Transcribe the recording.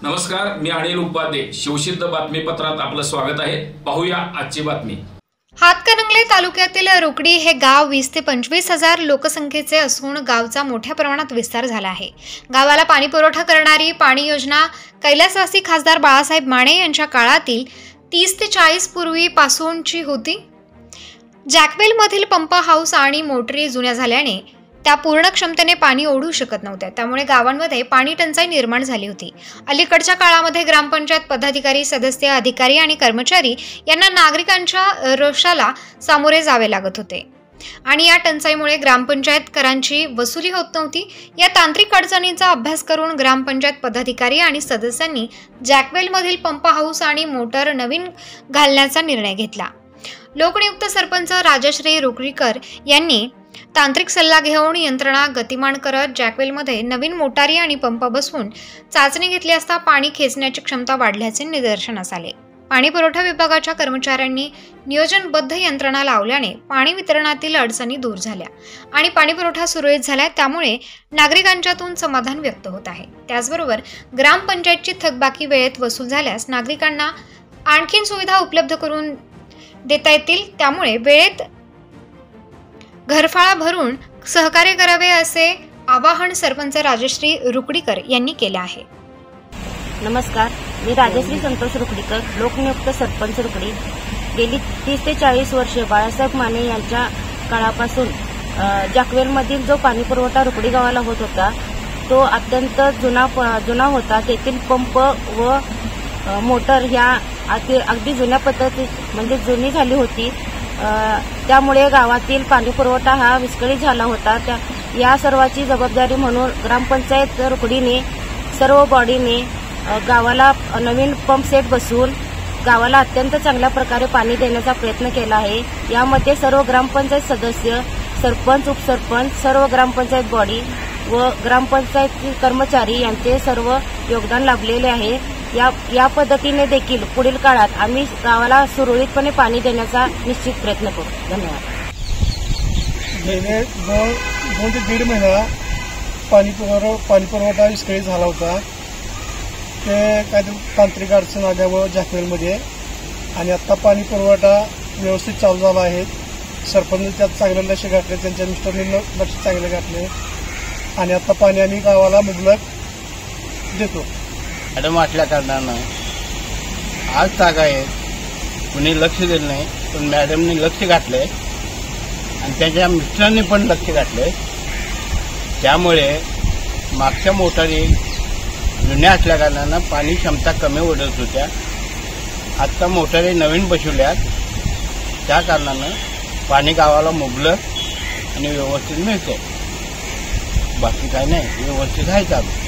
नमस्कार, मी अनिल उपाध्ये. शिवसिद्ध बातमीपत्रात आपलं स्वागत आहे. पाहूया आजची बातमी. हातकणंगले तालुक्यातील रुकडी हे गाव 20 ते 25 हजार लोकसंख्येचे असून गावचा मोठ्या प्रमाणात विस्तार झाला आहे. गावाला पाणी पुरवठा करणारी पाणी योजना कैलासवासी खासदार बाळासाहेब माने यांच्या काळातील 30 ते 40 पूर्वीपासूनची होती. जॅकवेलमधील पंप हाऊस आणि मोटरी जुन्या झाल्याने त्या पूर्ण क्षमतेने पाणी ओढू शकत नव्हत्या. त्यामुळे गावांमध्ये पाणी टंचाई निर्माण झाली होती. अलीकडच्या काळामध्ये ग्रामपंचायत पदाधिकारी, सदस्य, अधिकारी आणि कर्मचारी यांना नागरिकांच्या रोषाला सामोरे जावे लागत होते आणि या टंचाईमुळे ग्रामपंचायत करांची वसुली होत नव्हती. या तांत्रिक अडचणींचा अभ्यास करून ग्रामपंचायत पदाधिकारी आणि सदस्यांनी जॅकवेलमधील पंप हाऊस आणि मोटर नवीन घालण्याचा निर्णय घेतला. लोकनियुक्त सरपंच राजश्री रुकरीकर यांनी तांत्रिक सल्ला घेऊन यंत्रणा गतिमान करत जॅकवेलमध्ये नवीन मोटारी आणि पंप बसवून चाचणी घेतली असता पाणी खेचण्याची क्षमता वाढल्याचे निदर्शनास आले. पाणी पुरवठा विभागाच्या कर्मचाऱ्यांनी नियोजनबद्ध यंत्रणा लावल्याने पाणी वितरणातील अडचणी दूर झाल्या आणि पाणी पुरवठा सुरळीत झाला. त्यामुळे नागरिकांच्यातून समाधान व्यक्त होत आहे. त्याचबरोबर ग्रामपंचायतची थकबाकी वेळेत वसूल झाल्यास नागरिकांना आणखीन सुविधा उपलब्ध करून देता येतील. त्यामुळे वेळेत घरफाळा भरून सहकार्य करावे असे आवाहन सरपंच राजश्री रुकडीकर यांनी केले आहे. नमस्कार, मी राजश्री संतोष रुकडीकर, लोकनियुक्त सरपंच रुकडी. गेली 30 ते 40 वर्षे बाळासाहेब माने यांच्या काळापासून जॅकवेलमधील जो पाणी पुरवठा रुकडी गावाला होत होता तो अत्यंत जुना होता. तेथील पंप व मोटर ह्या अगदी जुन्या पद्धती म्हणजे जुनी झाली होती. त्यामुळे गावातील पाणी पुरवठा हा विस्कळीत झाला होता. या सर्वाची जबाबदारी म्हणून ग्रामपंचायत रुकडीने सर्व बॉडीने गावाला नवीन पंप सेट बसवून गावाला अत्यंत चांगल्या प्रकारे पाणी देण्याचा प्रयत्न केला आहे. यामध्ये सर्व ग्रामपंचायत सदस्य, सरपंच, उपसरपंच, सर्व ग्रामपंचायत बॉडी व ग्रामपंचायत कर्मचारी यांचे सर्व योगदान लाभलेले आहे. या पद्धतीने देखील पुढील काळात आम्ही गावाला सुरळीतपणे पाणी देण्याचा निश्चित प्रयत्न करू. धन्यवाद. गेले 2 ते 1.5 महिना पाणी पुरवठा विस्कळीत झाला होता. ते काहीतरी तांत्रिक अडचण आल्यामुळे जॅकवेलमध्ये आणि आता पाणी पुरवठा व्यवस्थित चालू झाला आहे. सरपंच त्यात चांगले लक्ष घातले, त्यांच्या मिस्टरने लक्ष चांगले घातले आणि आता पाणी आम्ही गावाला मुबलक देतो. मॅडम असल्या कारणानं आज जागा आहे, कुणी लक्ष दिलं नाही, पण मॅडमने लक्ष घातलंय आणि त्याच्या मिस्टरांनी पण लक्ष घातलंय. त्यामुळे मागच्या मोटारी जुन्या असल्या कारणानं पाणी क्षमता कमी ओढत होत्या. आत्ता मोटारी नवीन बसवल्यात, त्या कारणानं पाणी गावाला मुबलक आणि व्यवस्थित मिळतंय. बाकी काय नाही, व्यवस्थित आहे चालू.